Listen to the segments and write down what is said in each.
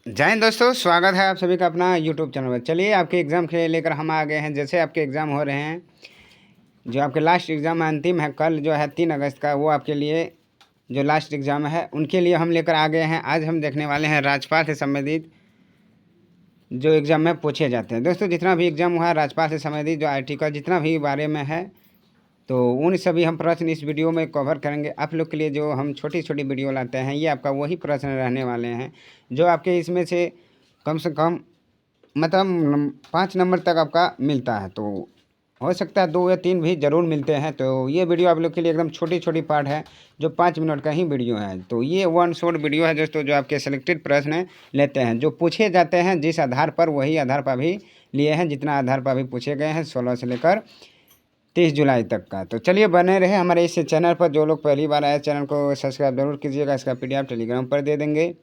जय हिंद दोस्तों, स्वागत है आप सभी का अपना यूट्यूब चैनल पर। चलिए आपके एग्ज़ाम के लिए लेकर हम आ गए हैं। जैसे आपके एग्ज़ाम हो रहे हैं, जो आपके लास्ट एग्ज़ाम अंतिम है, कल जो है 3 अगस्त का, वो आपके लिए जो लास्ट एग्ज़ाम है उनके लिए हम लेकर आ गए हैं। आज हम देखने वाले हैं राज्यपाल से संबंधित जो एग्ज़ाम में पूछे जाते हैं। दोस्तों, जितना भी एग्ज़ाम हुआ है राज्यपाल से संबंधित जो आर्टिकल जितना भी बारे में है, तो उन सभी हम प्रश्न इस वीडियो में कवर करेंगे। आप लोग के लिए जो हम छोटी छोटी वीडियो लाते हैं, ये आपका वही प्रश्न रहने वाले हैं जो आपके इसमें से कम मतलब 5 नंबर तक आपका मिलता है। तो हो सकता है 2 या 3 भी ज़रूर मिलते हैं। तो ये वीडियो आप लोग के लिए एकदम छोटी छोटी पार्ट है, जो 5 मिनट का ही वीडियो है। तो ये वन शॉट वीडियो है दोस्तों, जो आपके सिलेक्टेड प्रश्न लेते हैं, जो पूछे जाते हैं जिस आधार पर, वही आधार पर भी लिए हैं, जितना आधार पर भी पूछे गए हैं 16 से लेकर 30 जुलाई तक का। तो चलिए बने रहे हमारे इस चैनल पर। जो लोग पहली बार आए, चैनल को सब्सक्राइब जरूर कीजिएगा। इसका PDF टेलीग्राम पर दे देंगे,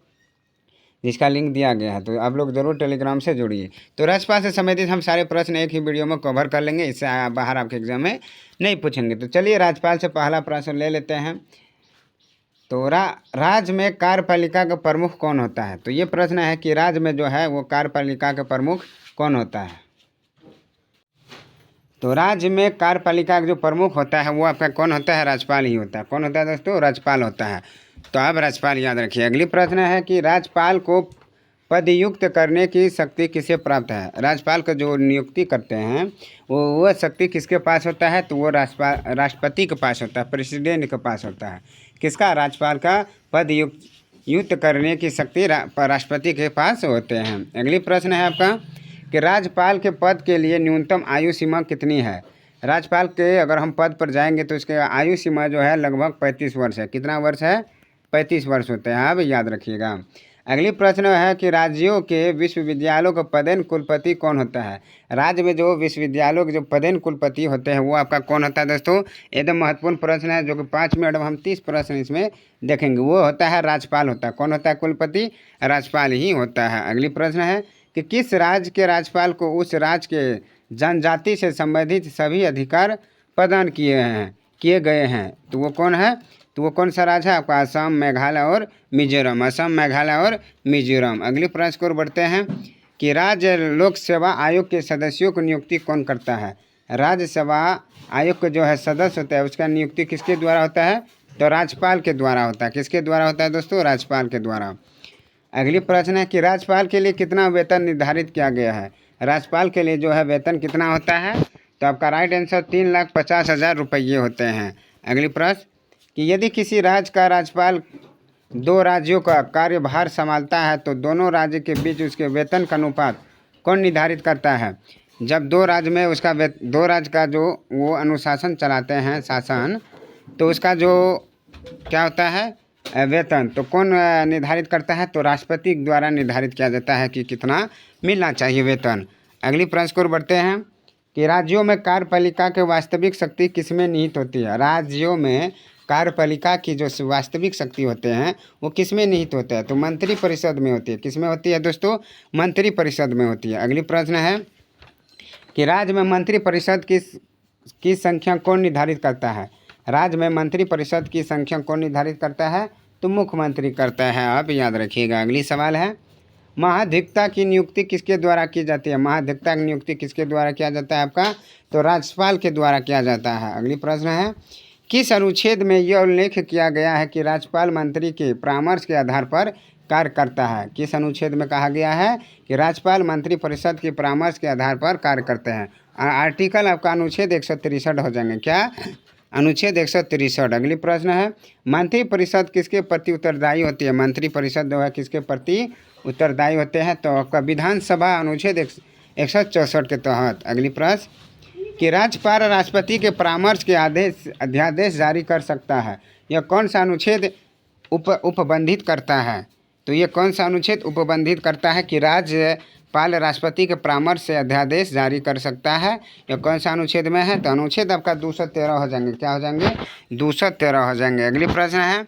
जिसका लिंक दिया गया है, तो आप लोग ज़रूर टेलीग्राम से जुड़िए। तो राज्यपाल से संबंधित हम सारे प्रश्न एक ही वीडियो में कवर कर लेंगे, इससे बाहर आपके एग्जाम में नहीं पूछेंगे। तो चलिए राज्यपाल से पहला प्रश्न ले लेते हैं। तो राज्य में कार्यपालिका का प्रमुख कौन होता है? तो ये प्रश्न है कि राज्य में जो है वो कार्यपालिका का प्रमुख कौन होता है। तो राज्य में कार्यपालिका का जो प्रमुख होता है वो आपका कौन होता है? राज्यपाल ही होता है। कौन होता है दोस्तों? राज्यपाल होता है। तो आप राज्यपाल याद रखिए। अगली प्रश्न है कि राज्यपाल को पदयुक्त करने की शक्ति किसे प्राप्त है? राज्यपाल का जो नियुक्ति करते हैं वो शक्ति किसके पास होता है? तो वो राष्ट्रपति के पास होता है, प्रेसिडेंट के पास होता है। किसका? राज्यपाल का पद युक्त करने की शक्ति राष्ट्रपति के पास होते हैं। अगली प्रश्न है आपका कि राज्यपाल के पद के लिए न्यूनतम आयु सीमा कितनी है? राज्यपाल के अगर हम पद पर जाएंगे तो इसके आयु सीमा जो है लगभग 35 वर्ष है। कितना वर्ष है? 35 वर्ष होते हैं। आप याद रखिएगा। अगली प्रश्न है कि राज्यों के विश्वविद्यालयों का पदेन कुलपति कौन होता है? राज्य में जो विश्वविद्यालयों के जो पदेन कुलपति होते हैं वो आपका कौन होता है दोस्तों? एकदम महत्वपूर्ण प्रश्न है, जो कि 5 मिनट में हम 30 प्रश्न इसमें देखेंगे। वो होता है राज्यपाल होता है। कौन होता है कुलपति? राज्यपाल ही होता है। अगली प्रश्न है कि किस राज्य के राज्यपाल को उस राज्य के जनजाति से संबंधित सभी अधिकार प्रदान किए गए हैं? तो वो कौन है? तो वो कौन सा राज्य है आपका? असम, मेघालय और मिजोरम। असम, मेघालय और मिजोरम। अगले प्रश्न की ओर बढ़ते हैं कि राज्य लोक सेवा आयोग के सदस्यों की नियुक्ति कौन करता है? राज्य सेवा आयोग के जो है सदस्य होता है, उसका नियुक्ति किसके द्वारा होता है? तो राज्यपाल के द्वारा होता है। किसके द्वारा होता है दोस्तों? राज्यपाल के द्वारा। अगली प्रश्न है कि राज्यपाल के लिए कितना वेतन निर्धारित किया गया है? राज्यपाल के लिए जो है वेतन कितना होता है? तो आपका राइट आंसर 3,50,000 रुपये होते हैं। अगली प्रश्न कि यदि किसी राज्य का राज्यपाल 2 राज्यों का कार्यभार संभालता है तो दोनों राज्य के बीच उसके वेतन का अनुपात कौन निर्धारित करता है? जब 2 राज्य में उसका 2 राज्य का जो वो अनुशासन चलाते हैं, शासन, तो उसका जो क्या होता है वेतन, तो कौन निर्धारित करता है? तो राष्ट्रपति द्वारा निर्धारित किया जाता है कि कितना मिलना चाहिए वेतन। अगली प्रश्न को बढ़ते हैं कि राज्यों में कार्यपालिका की वास्तविक शक्ति किसमें निहित होती है? राज्यों में कार्यपालिका की जो वास्तविक शक्ति होते हैं वो किसमें निहित होते हैं? तो मंत्री परिषद में होती है। किसमें होती है दोस्तों? मंत्री परिषद में होती है। अगली प्रश्न है कि राज्य में मंत्री परिषद की संख्या कौन निर्धारित करता है? राज्य में मंत्री परिषद की संख्या कौन निर्धारित करता है? तो मुख्यमंत्री करता है। आप याद रखिएगा। अगली सवाल है महाधिवक्ता की नियुक्ति किसके द्वारा की जाती है? महाधिवक्ता की नियुक्ति किसके द्वारा किया जाता है आपका? तो राज्यपाल के द्वारा किया जाता है। अगली प्रश्न है किस अनुच्छेद में यह उल्लेख किया गया है कि राज्यपाल मंत्री के परामर्श के आधार पर कार्य करता है? किस अनुच्छेद में कहा गया है कि राज्यपाल मंत्री परिषद के परामर्श के आधार पर कार्य करते हैं? आर्टिकल आपका अनुच्छेद 163 हो जाएंगे। क्या? अनुच्छेद 163। अगली प्रश्न है मंत्री परिषद किसके प्रति उत्तरदायी होती है? मंत्री परिषद जो है किसके प्रति उत्तरदायी होते हैं? तो आपका विधानसभा अनुच्छेद 164 के तहत। अगली प्रश्न कि राज्यपाल राष्ट्रपति के परामर्श के अध्यादेश जारी कर सकता है। यह कौन सा अनुच्छेद उपबंधित करता है? तो ये कौन सा अनुच्छेद उपबंधित करता है कि राज्यपाल राष्ट्रपति के परामर्श से अध्यादेश जारी कर सकता है? यह कौन सा अनुच्छेद में है? तो अनुच्छेद आपका 213 हो जाएंगे। क्या हो जाएंगे? 213 हो जाएंगे। अगली प्रश्न है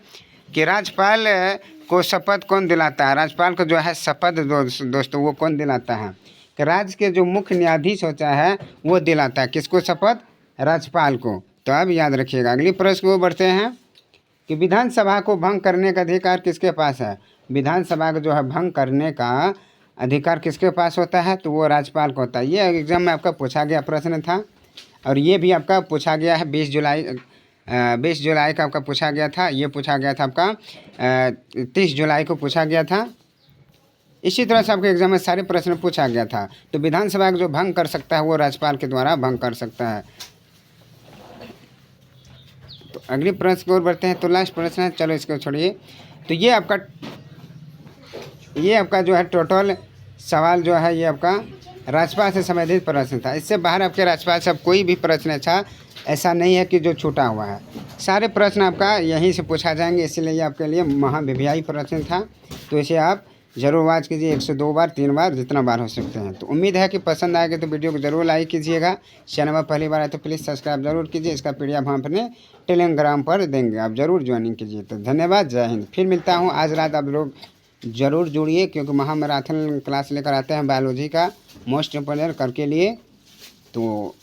कि राज्यपाल को शपथ कौन दिलाता है? राज्यपाल को जो है शपथ दोस्तों वो कौन दिलाता है? कि राज्य के जो मुख्य न्यायाधीश होता है वो दिलाता है। किसको शपथ? राज्यपाल को। तो अब याद रखिएगा। अगली प्रश्न को बढ़ते हैं कि विधानसभा को भंग करने का अधिकार किसके पास है? विधानसभा का जो है भंग करने का अधिकार किसके पास होता है, तो वो राज्यपाल को होता है। ये एग्जाम में आपका पूछा गया प्रश्न था और ये भी आपका पूछा गया है 20 जुलाई का आपका पूछा गया था। ये पूछा गया था आपका 30 जुलाई को पूछा गया था। इसी तरह से आपके एग्जाम में सारे प्रश्न पूछा गया था। तो विधानसभा का जो भंग कर सकता है वो राज्यपाल के द्वारा भंग कर सकता है। तो अगले प्रश्न की ओर बढ़ते हैं। तो लास्ट प्रश्न है, चलो इसको छोड़िए। तो ये आपका जो है टोटल सवाल जो है ये आपका राज्यपाल से संबंधित प्रश्न था। इससे बाहर आपके राज्यपाल से कोई भी प्रश्न अच्छा ऐसा नहीं है कि जो छूटा हुआ है। सारे प्रश्न आपका यहीं से पूछा जाएंगे, इसलिए ये आपके लिए महाविभ्याई प्रश्न था। तो इसे आप ज़रूर वाच कीजिए 102 बार 3 बार जितना बार हो सकते हैं। तो उम्मीद है कि पसंद आएगा तो वीडियो को ज़रूर लाइक कीजिएगा। चैनल में पहली बार आए तो प्लीज़ सब्सक्राइब जरूर कीजिए। इसका PDF हम अपने टेलीग्राम पर देंगे, आप ज़रूर ज्वाइनिंग कीजिए। तो धन्यवाद, जय हिंद। फिर मिलता हूँ आज रात, आप लोग ज़रूर जुड़िए क्योंकि महामैराथन क्लास लेकर आते हैं बायोलॉजी का मोस्ट इम्पोर्टेंट करके लिए। तो